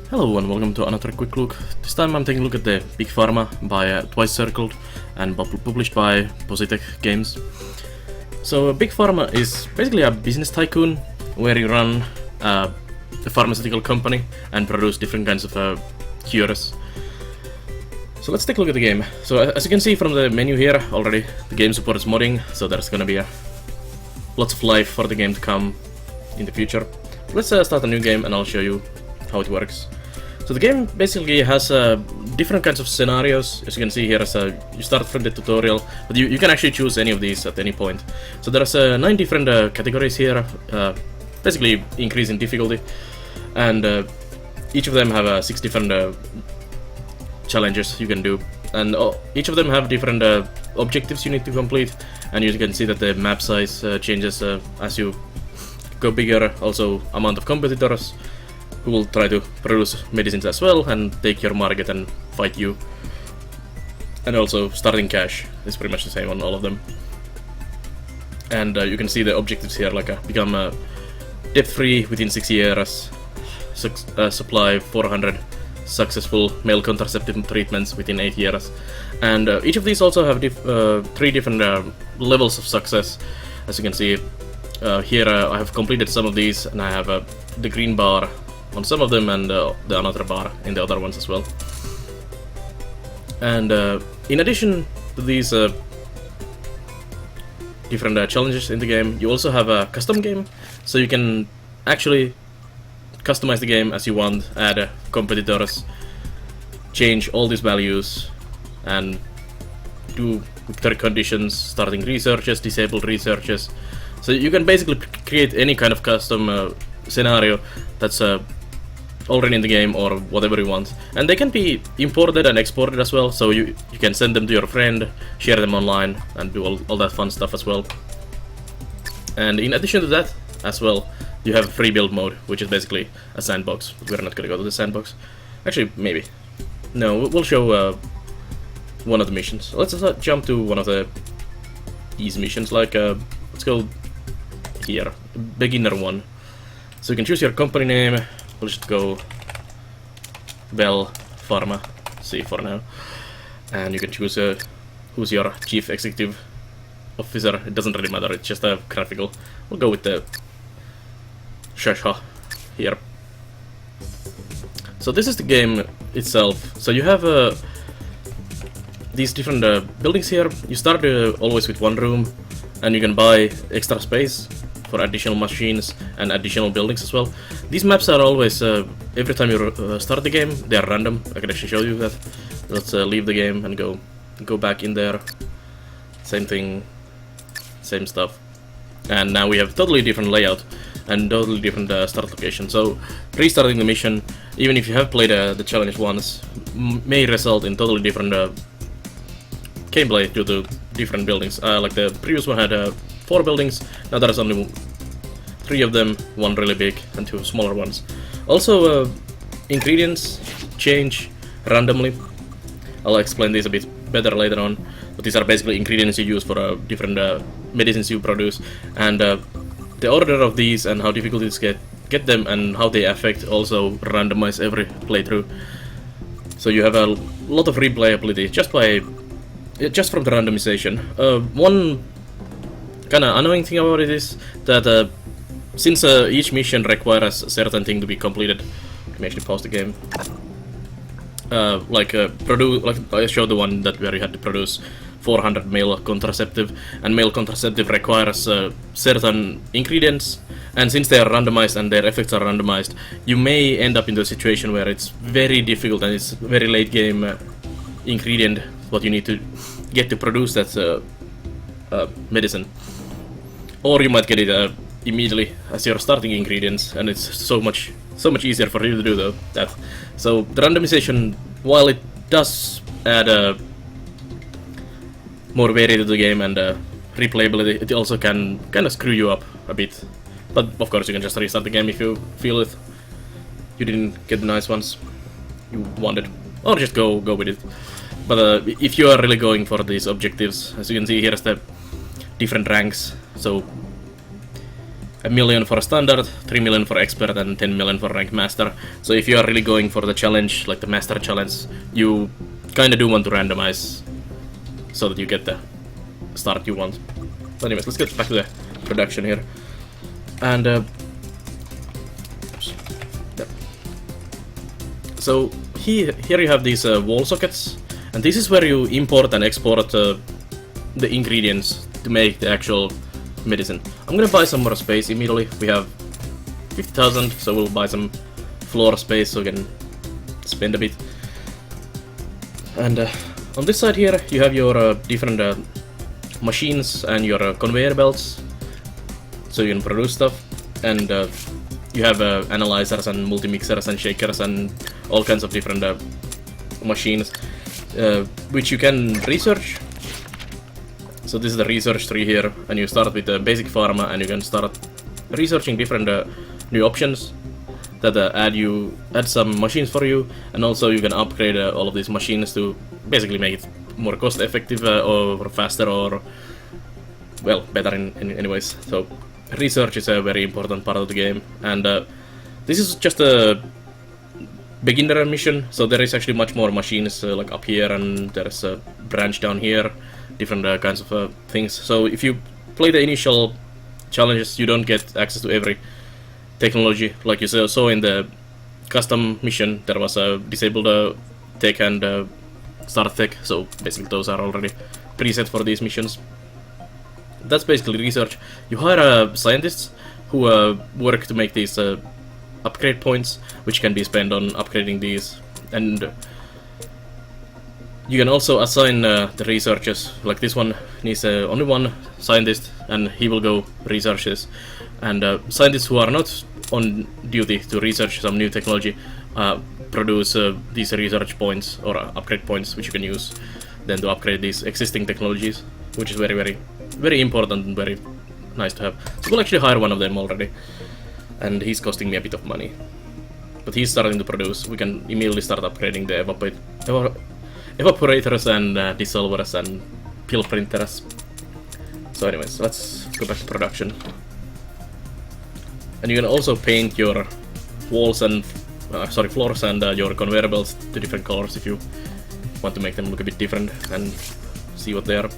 Hello and welcome to another quick look. This time I'm taking a look at the Big Pharma by Twice Circled and published by Positech Games. So Big Pharma is basically a business tycoon where you run a pharmaceutical company and produce different kinds of cures. So let's take a look at the game. So as you can see from the menu here already, the game supports modding, so there's gonna be lots of life for the game to come in the future. Let's start a new game and I'll show you how it works. So the game basically has different kinds of scenarios. As you can see here, you start from the tutorial, but you can actually choose any of these at any point. So there's 9 different categories here, basically increasing difficulty, and each of them have 6 different challenges you can do, and each of them have different objectives you need to complete, and you can see that the map size changes as you go bigger, also amount of competitors who will try to produce medicines as well and take your market and fight you. And also starting cash is pretty much the same on all of them. And you can see the objectives here, like become debt-free within 6 years, supply 400 successful male contraceptive treatments within 8 years. And each of these also have 3 different levels of success. As you can see here, I have completed some of these, and I have the green bar on some of them and the another bar in the other ones as well. And in addition to these different challenges in the game, you also have a custom game, so you can actually customize the game as you want, add competitors, change all these values, and do victory conditions, starting researches, disabled researches. So you can basically create any kind of custom scenario that's already in the game or whatever you want. And they can be imported and exported as well, so you can send them to your friend, share them online, and do all that fun stuff as well. And in addition to that as well, you have free build mode, which is basically a sandbox. We're not gonna go to the sandbox. Actually, maybe. No, we'll show one of the missions. Let's jump to one of the easy missions, like let's go here, beginner one. So you can choose your company name. We'll just go Big Pharma C for now, and you can choose who's your chief executive officer. It doesn't really matter, it's just a graphical. We'll go with the Shasha here. So this is the game itself. So you have these different buildings here. You start always with one room, and you can buy extra space for additional machines and additional buildings as well. These maps are always, every time you start the game, they are random. I can actually show you that. Let's leave the game and go back in there. Same thing, same stuff. And now we have totally different layout and totally different start location. So restarting the mission, even if you have played the challenge once, may result in totally different gameplay due to different buildings. Like the previous one had 4 buildings, now there's only 3 of them, 1 really big and 2 smaller ones. Also, ingredients change randomly. I'll explain this a bit better later on, but these are basically ingredients you use for different medicines you produce, and the order of these and how difficult it is to get them and how they affect also randomize every playthrough. So you have a lot of replayability just from the randomization. One kind of annoying thing about it is that since each mission requires a certain thing to be completed, let me actually pause the game. Like I showed the one where you had to produce 400 male contraceptive, and male contraceptive requires certain ingredients, and since they are randomized and their effects are randomized, you may end up in a situation where it's very difficult and it's very late game ingredient what you need to get to produce that medicine. Or you might get it immediately as your starting ingredients, and it's so much easier for you to do that. So the randomization, while it does add more variety to the game and replayability, it also can kind of screw you up a bit. But of course you can just restart the game if you feel it you didn't get the nice ones you wanted, or just go with it. But if you are really going for these objectives, as you can see, here's the different ranks. So 1 million for a standard, 3 million for expert, and 10 million for rank master. So if you are really going for the challenge, like the master challenge, you kinda do want to randomize so that you get the start you want. But anyways, let's get back to the production here. And oops. Yep. So here you have these wall sockets, and this is where you import and export the ingredients to make the actual medicine. I'm gonna buy some more space immediately. We have 50,000, so we'll buy some floor space so we can spend a bit. And on this side here, you have your different machines and your conveyor belts, so you can produce stuff. And you have analyzers and multi-mixers and shakers and all kinds of different machines, which you can research. So this is the research tree here, and you start with the Basic Pharma, and you can start researching different new options that add some machines for you, and also you can upgrade all of these machines to basically make it more cost effective or faster, or well, better in any ways. So research is a very important part of the game, and this is just a beginner mission, so there is actually much more machines like up here, and there is a branch down here, different kinds of things. So if you play the initial challenges, you don't get access to every technology. Like you saw in the custom mission, there was a disabled tech and start tech, so basically those are already preset for these missions. That's basically research. You hire scientists who work to make these upgrade points, which can be spent on upgrading these, and you can also assign the researchers. Like this one needs only one scientist, and he will go research this. And scientists who are not on duty to research some new technology produce these research points or upgrade points, which you can use then to upgrade these existing technologies, which is very, very, very important and very nice to have. So we'll actually hire one of them already, and he's costing me a bit of money, but he's starting to produce. We can immediately start upgrading the evaporators and dissolvers and pill printers. So anyways, let's go back to production. And you can also paint your walls and floors and your conveyor belts to different colors if you want to make them look a bit different and see what they are.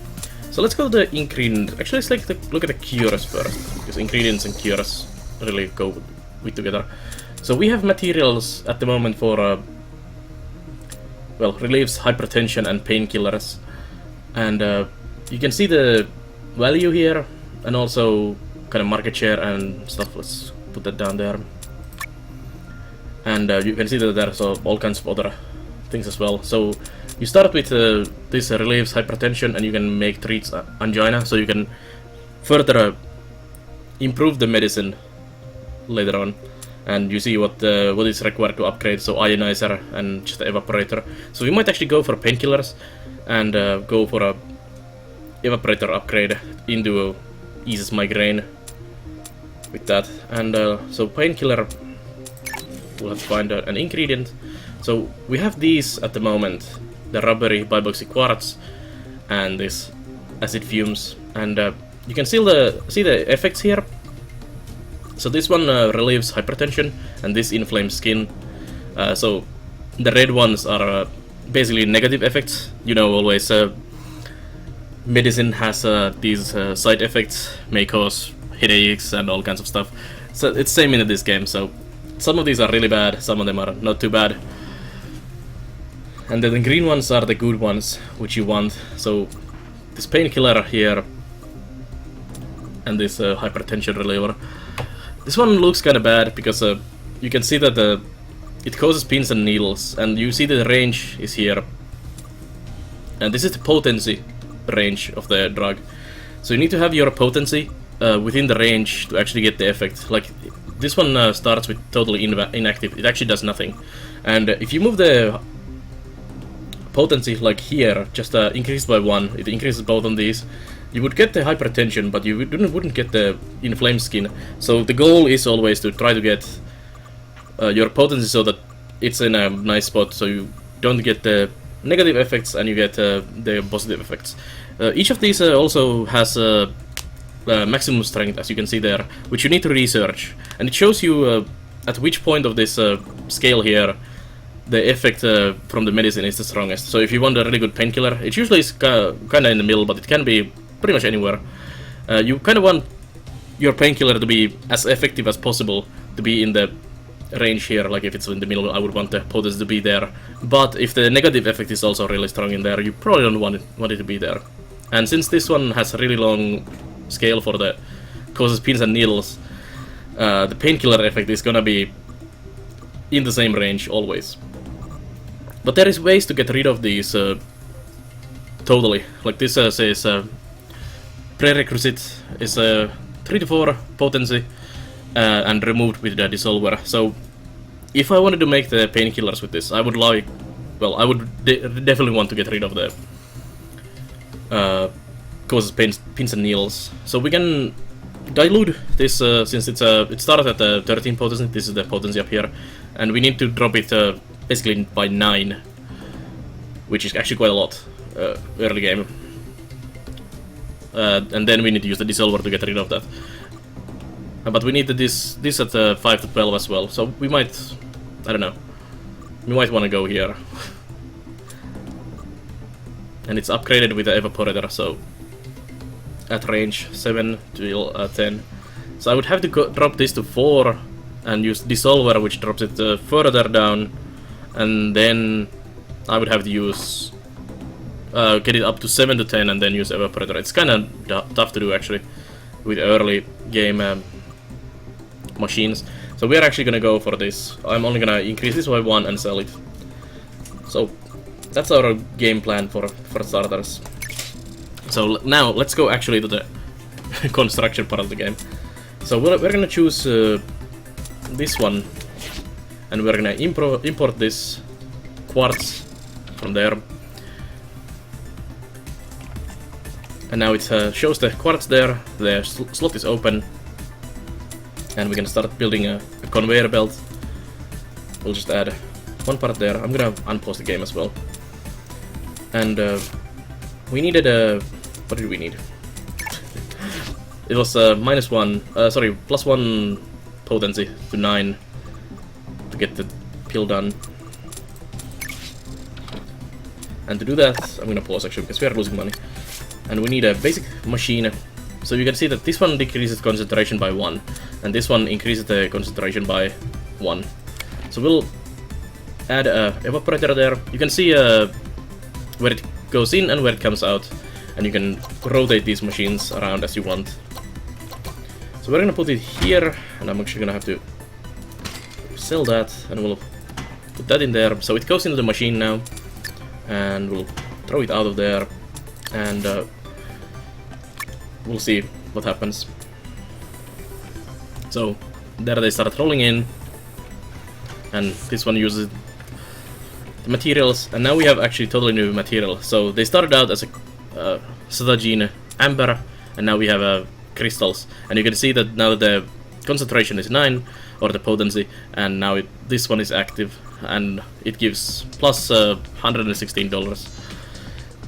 So let's go to the ingredients. Actually, let's look at the cures first, because ingredients and cures really go with together. So we have materials at the moment for well, relieves hypertension and painkillers, and you can see the value here, and also kind of market share and stuff. Let's put that down there, and you can see that there's all kinds of other things as well. So you start with this relieves hypertension, and you can make treats angina, so you can further improve the medicine later on. And you see what is required to upgrade, so ionizer and just the evaporator. So we might actually go for painkillers and go for a evaporator upgrade into eases migraine with that. And so painkiller, we'll have to find an ingredient. So we have these at the moment, the rubbery biboxy quartz and this acid fumes, and you can see the effects here. So this one relieves hypertension, and this inflames skin. So the red ones are basically negative effects. You know, always medicine has these side effects, may cause headaches and all kinds of stuff. So it's same in this game. So some of these are really bad, some of them are not too bad. And then the green ones are the good ones, which you want. So this painkiller here and this hypertension reliever. This one looks kind of bad because you can see that it causes pins and needles, and you see the range is here, and this is the potency range of the drug. So you need to have your potency within the range to actually get the effect. Like this one starts with totally inactive, it actually does nothing. And if you move the potency like here, just increased by 1, it increases both on these, you would get the hypertension, but you wouldn't get the inflamed skin. So the goal is always to try to get your potency so that it's in a nice spot, so you don't get the negative effects and you get the positive effects. Each of these also has maximum strength, as you can see there, which you need to research, and it shows you at which point of this scale here the effect from the medicine is the strongest. So if you want a really good painkiller, it usually is kind of in the middle, but it can be pretty much anywhere. You kind of want your painkiller to be as effective as possible, to be in the range here. Like if it's in the middle, I would want the potency to be there. But if the negative effect is also really strong in there, you probably don't want it to be there. And since this one has a really long scale for the causes pins and needles, the painkiller effect is gonna be in the same range always. But there is ways to get rid of these totally. Like this says prerequisite is 3 to 4 potency and removed with the dissolver. So if I wanted to make the painkillers with this, I would like, well, I would definitely want to get rid of the causes pins and needles. So we can dilute this since it started at 13 potency. This is the potency up here, and we need to drop it basically by 9, which is actually quite a lot early game. And then we need to use the dissolver to get rid of that. But we need this at 5 to 12 as well. So we might, I don't know, we might want to go here. And it's upgraded with the evaporator, so at range 7 to 10. So I would have to drop this to 4 and use dissolver, which drops it further down, and then I would have to use get it up to 7 to 10 and then use evaporator. It's kind of tough to do actually with early game machines. So we are actually gonna go for this. I'm only gonna increase this by 1 and sell it. So that's our game plan for starters. So now let's go actually to the construction part of the game. So we're gonna choose this one, and we're gonna import this quartz from there. And now it shows the quartz there, the slot is open, and we can start building a conveyor belt. We'll just add 1 part there. I'm gonna unpause the game as well. And we needed a... what did we need? It was plus 1 potency to 9 to get the pill done. And to do that, I'm gonna pause actually because we are losing money. And we need a basic machine. So you can see that this one decreases concentration by 1, and this one increases the concentration by 1. So we'll add a evaporator there. You can see where it goes in and where it comes out, and you can rotate these machines around as you want. So we're gonna put it here, and I'm actually gonna have to sell that, and we'll put that in there. So it goes into the machine now, and we'll throw it out of there, and we'll see what happens. So there they start rolling in, and this one uses the materials, and now we have actually totally new material. So they started out as a cetagene amber, and now we have crystals, and you can see that now the concentration is 9, or the potency, and now this one is active, and it gives plus $116.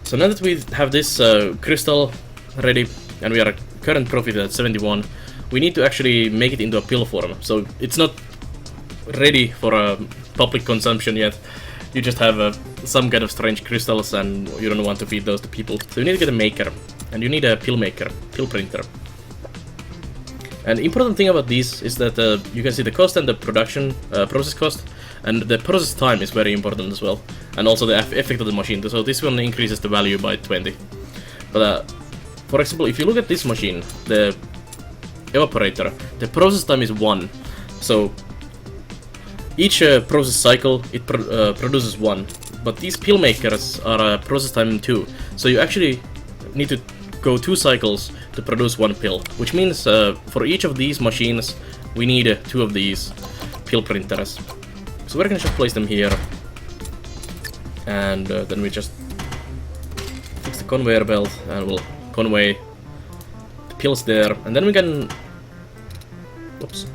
So now that we have this crystal ready, and we are current profit at 71, we need to actually make it into a pill form. So it's not ready for public consumption yet. You just have some kind of strange crystals, and you don't want to feed those to people. So you need to get a maker, and you need a pill maker, pill printer. And the important thing about these is that you can see the cost and the production process cost, and the process time is very important as well, and also the effect of the machine. So this one increases the value by 20. But for example, if you look at this machine, the evaporator, the process time is 1. So each process cycle it produces 1, but these pill makers are process time 2. So you actually need to go 2 cycles to produce 1 pill, which means for each of these machines we need 2 of these pill printers. So we're gonna just place them here, and then we just fix the conveyor belt, and we'll convey the pills there, and then we can, oops,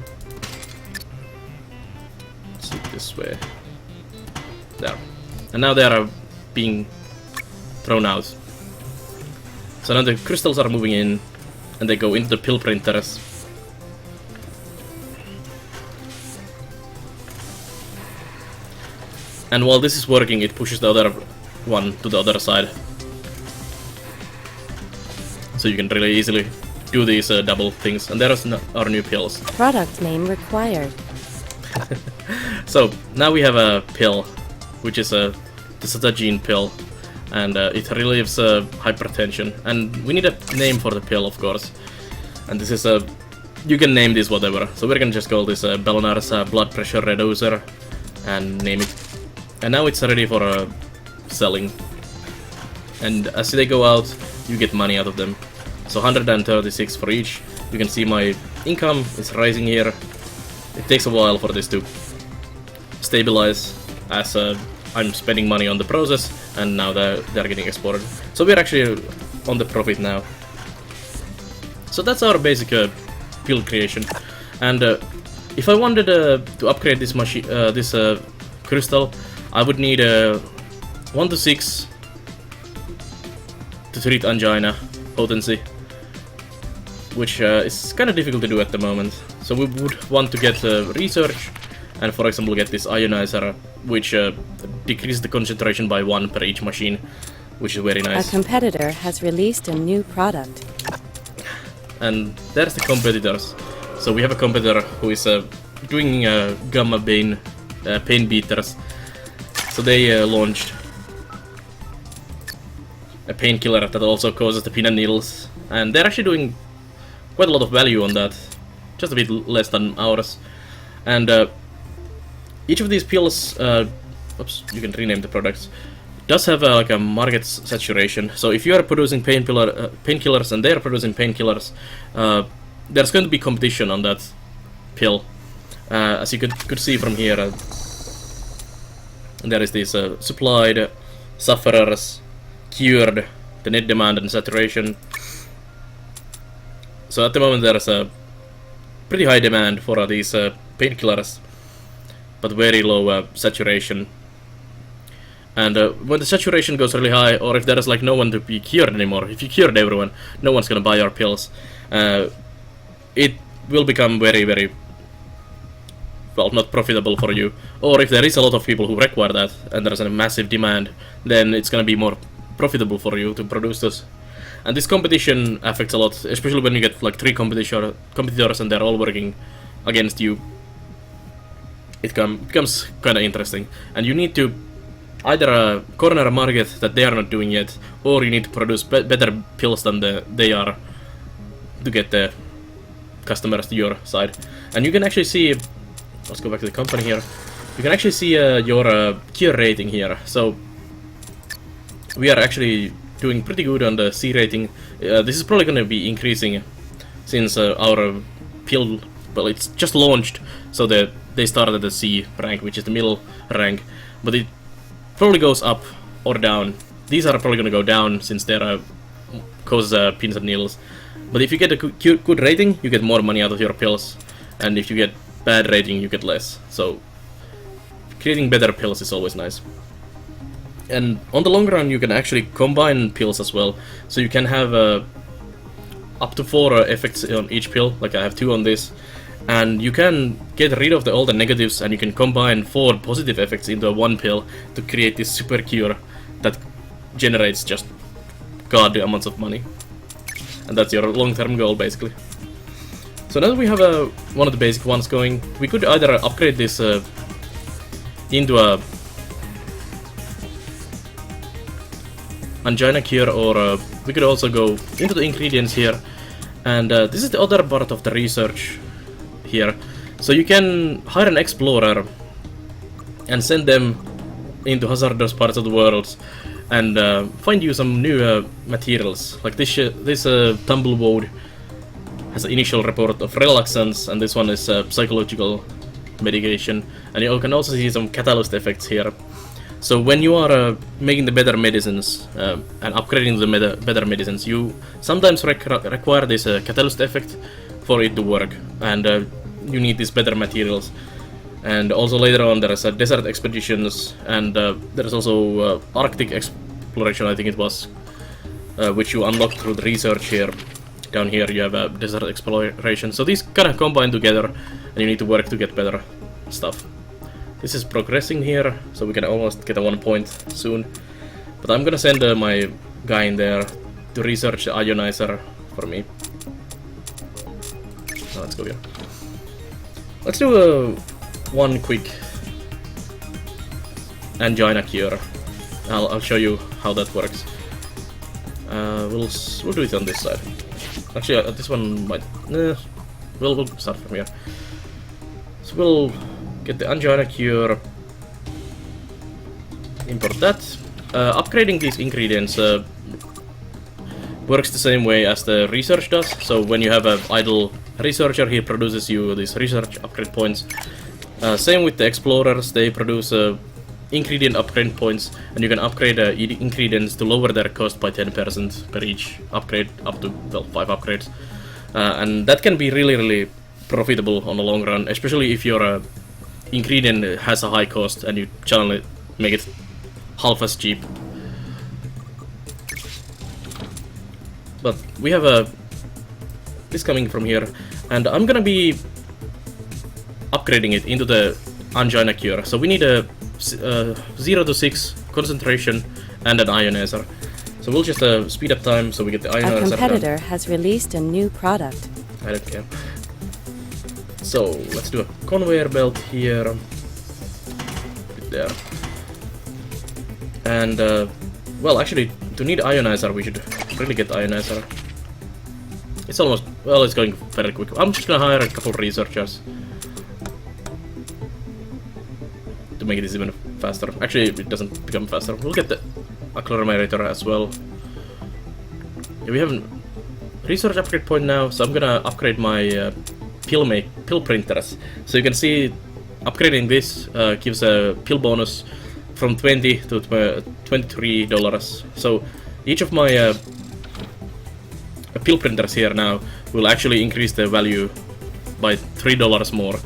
let's see it this way, there, and now they are being thrown out. So now the crystals are moving in, and they go into the pill printers. And while this is working, it pushes the other one to the other side. So you can really easily do these double things. And there are new pills. Product name required. So now we have a pill, which is the Cetagene pill, and it relieves hypertension. And we need a name for the pill, of course. And this is you can name this whatever. So we're gonna just call this Bellonar's blood pressure reducer and name it. And now it's ready for selling. And as they go out, you get money out of them. So 136 for each. You can see my income is rising here. It takes a while for this to stabilize, as I'm spending money on the process, and now they're getting exported. So we're actually on the profit now. So that's our basic pill creation. And if I wanted to upgrade this machine, this crystal, I would need 1 to 6 to treat angina potency, which is kind of difficult to do at the moment. So we would want to get research, and for example get this ionizer, which decreases the concentration by 1 per each machine, which is very nice. A competitor has released a new product. And there's the competitors. So we have a competitor who is doing gamma pain beaters. So they launched a painkiller that also causes the pin and needles, and they're actually doing quite a lot of value on that, just a bit less than ours. And each of these pills, oops, you can rename the products, does have like a market saturation. So if you are producing painkillers and they are producing painkillers, there's going to be competition on that pill. As you could see from here, there is this supplied, sufferers, cured, the net demand and saturation. So at the moment there's a pretty high demand for these painkillers, but very low saturation. And when the saturation goes really high, or if there is like no one to be cured anymore, if you cured everyone, no one's gonna buy your pills, it will become very, well, not profitable for you. Or if there is a lot of people who require that, and there's a massive demand, then it's gonna be more profitable for you to produce this. And this competition affects a lot, especially when you get like 3 competitors and they're all working against you. It becomes kind of interesting, and you need to either corner a market that they are not doing yet, or you need to produce better pills than they are to get the customers to your side. And you can actually see, let's go back to the company here, you can actually see your cure rating here. So we are actually doing pretty good on the C rating. This is probably going to be increasing since our pill, well, it's just launched, so they started at the C rank, which is the middle rank, but it probably goes up or down. These are probably going to go down since they're cause pins and needles. But if you get a good rating, you get more money out of your pills, and if you get bad rating, you get less. So creating better pills is always nice. And on the long run, you can actually combine pills as well. So you can have up to 4 effects on each pill, like I have 2 on this. And you can get rid of all the negatives, and you can combine 4 positive effects into one pill to create this super cure that generates just god amounts of money. And that's your long-term goal, basically. So now that we have one of the basic ones going, we could either upgrade this into a angina cure, or we could also go into the ingredients here. And this is the other part of the research here. So you can hire an explorer and send them into hazardous parts of the world and find you some new materials. Like this tumbleweed has an initial report of relaxants, and this one is psychological medication. And you can also see some catalyst effects here. So when you are making the better medicines and upgrading the better medicines, you sometimes require this catalyst effect for it to work, and you need these better materials. And also later on there is desert expeditions, and there is also Arctic exploration, I think it was, which you unlock through the research here. down here you have a desert exploration. So these kind of combine together, and you need to work to get better stuff. This is progressing here, so we can almost get a 1 point soon. But I'm gonna send my guy in there to research the ionizer for me. Oh, let's go here. Let's do one quick angina cure. I'll show you how that works. We'll do it on this side. Actually, this one might. We'll start from here. So we'll get the angina cure. Import that. Upgrading these ingredients works the same way as the research does. So when you have an idle researcher, he produces you these research upgrade points. Same with the explorers, they produce ingredient upgrade points, and you can upgrade ingredients to lower their cost by 10% per each upgrade, up to, well, 5 upgrades. And that can be really profitable on the long run, especially if your ingredient has a high cost and you generally make it half as cheap. But we have this coming from here, and I'm gonna be upgrading it into the angina cure. So we need a 0 to 6 concentration and an ionizer. So we'll just speed up time so we get the ionizer. A competitor has released a new product. I don't care. So let's do a conveyor belt here. Put there. And well, actually, to need ionizer, we should really get ionizer. It's almost, well, it's going very quick. I'm just gonna hire a couple researchers to make this even faster. Actually, it doesn't become faster. We'll get the accelerator as well. Yeah, we have a research upgrade point now, so I'm gonna upgrade my pill printers. So you can see upgrading this gives a pill bonus from $20 to $23. So each of my pill printers here now will actually increase the value by $3 more.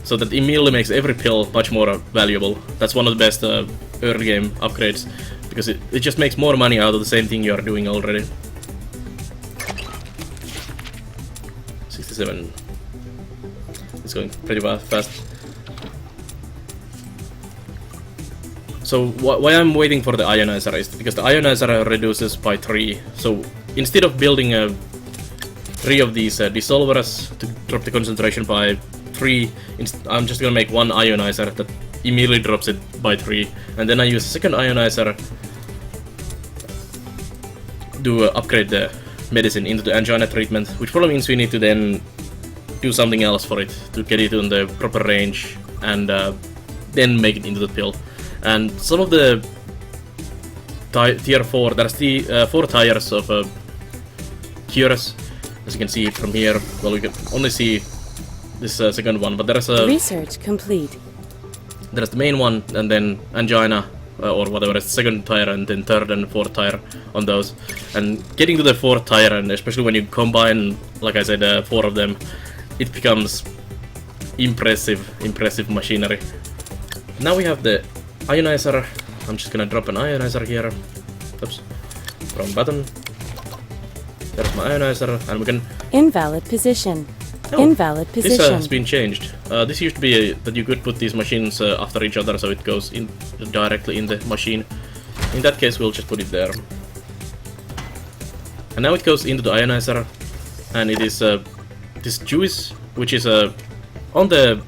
So that immediately makes every pill much more valuable. That's one of the best early game upgrades, because it just makes more money out of the same thing you are doing already. 67. It's going pretty fast. So why I'm waiting for the ionizer is because the ionizer reduces by 3. So instead of building 3 of these dissolvers to drop the concentration by 3, I'm just gonna make one ionizer that immediately drops it by 3, and then I use a second ionizer to upgrade the medicine into the angina treatment, which probably means we need to then do something else for it to get it on the proper range, and then make it into the pill. And some of the tier 4, there's the 4 tiers of cures, as you can see from here. Well, we can only see this second one, but there's a Research complete. there's the main one, and then angina, or whatever, it's second tier, and then third and fourth tier on those. And getting to the fourth tier, and especially when you combine, like I said, 4 of them, it becomes impressive machinery. Now we have the ionizer. I'm just gonna drop an ionizer here. Oops, wrong button. There's my ionizer, and we can. Invalid position. Oh, Invalid position. This has been changed. This used to be that you could put these machines after each other, so it goes in directly in the machine. In that case, we'll just put it there. And now it goes into the ionizer, and it is this juice, which is on the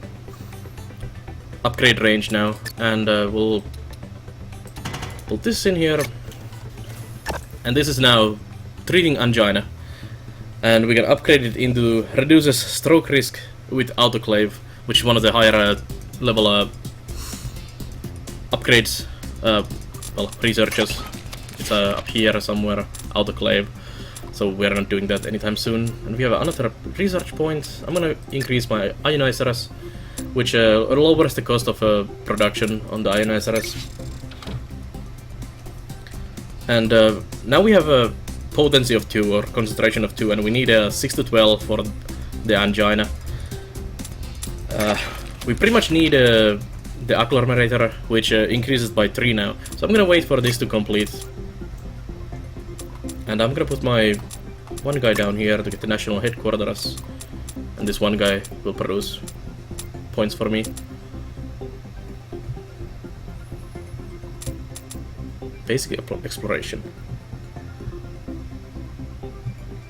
upgrade range now, and we'll put this in here, and this is now treating angina, and we can upgrade it into reduces stroke risk with autoclave, which is one of the higher level upgrades. Well, researchers, it's up here somewhere, autoclave, so we're not doing that anytime soon. And we have another research point. I'm gonna increase my ionizers, which lowers the cost of production on the ionizers. And now we have a potency of 2, or concentration of 2, and we need a 6 to 12 for the angina. We pretty much need the agglomerator, which increases by 3 now. So I'm gonna wait for this to complete. And I'm gonna put my one guy down here to get the national headquarters, and this one guy will produce points for me. Basic exploration.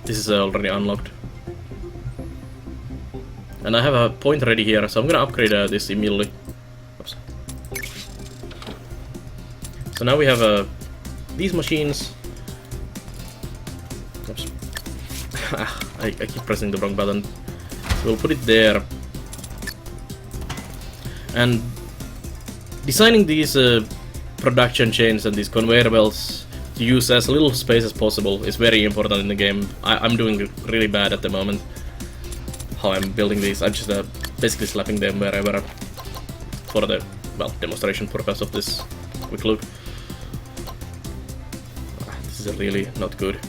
This is already unlocked. And I have a point ready here, so I'm gonna upgrade this immediately. Oops. So now we have these machines. Oops. I keep pressing the wrong button. So we'll put it there. And designing these production chains and these conveyor belts to use as little space as possible is very important in the game. I'm doing really bad at the moment how I'm building these. I'm just basically slapping them wherever for the, well, demonstration purpose of this quick look. This is really not good.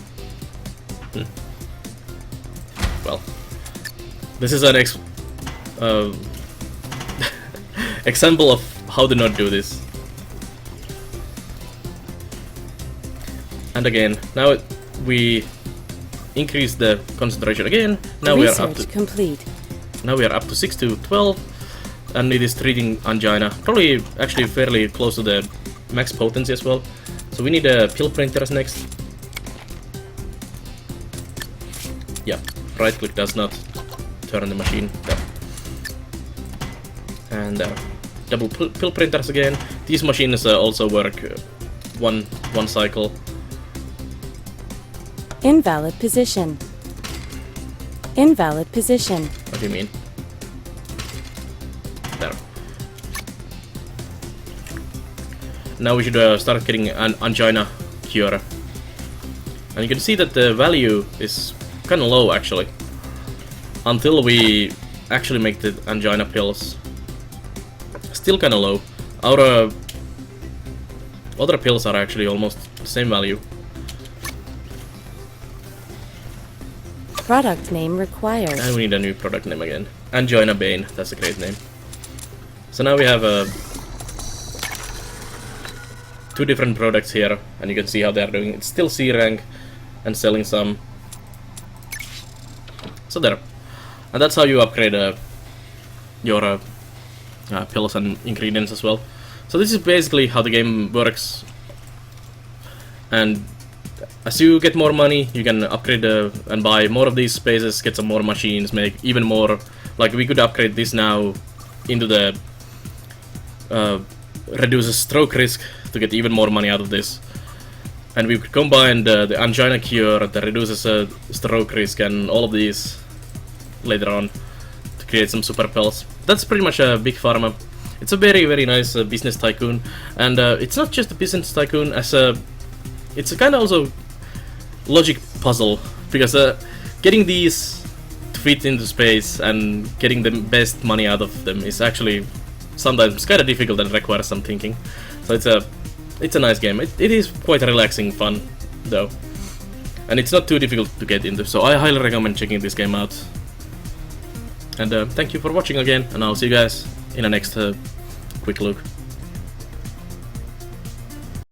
Well, this is an example of how to not do this. And again, now we increase the concentration again. Now we are up to complete. Now we are up to 6 to 12, and it is treating angina. Probably actually fairly close to the max potency as well. So we need pill printers next. Yeah, right click does not turn the machine. There. And double pill printers again. These machines also work one cycle. Invalid position. Invalid position. What do you mean? There. Now we should start getting an angina cure. And you can see that the value is kind of low actually. Until we actually make the angina pills. Still kind of low. Our other pills are actually almost the same value. Product name required. And we need a new product name again. Angina Bane, that's a great name. So now we have two different products here, and you can see how they are doing. It's still C rank and selling some. So there. And that's how you upgrade your pills and ingredients as well. So this is basically how the game works. And as you get more money, you can upgrade and buy more of these spaces, get some more machines, make even more. Like we could upgrade this now into the reduces stroke risk to get even more money out of this. And we could combine the angina cure that reduces stroke risk and all of these later on to create some super pills. That's pretty much a Big Pharma. It's a very, very nice business tycoon, and it's not just a business tycoon. It's a kind of also logic puzzle, because getting these to fit into space and getting the best money out of them is actually sometimes kind of difficult and requires some thinking. So it's a nice game. It is quite relaxing fun though, and it's not too difficult to get into. So I highly recommend checking this game out. And thank you for watching again, and I'll see you guys in the next quick look.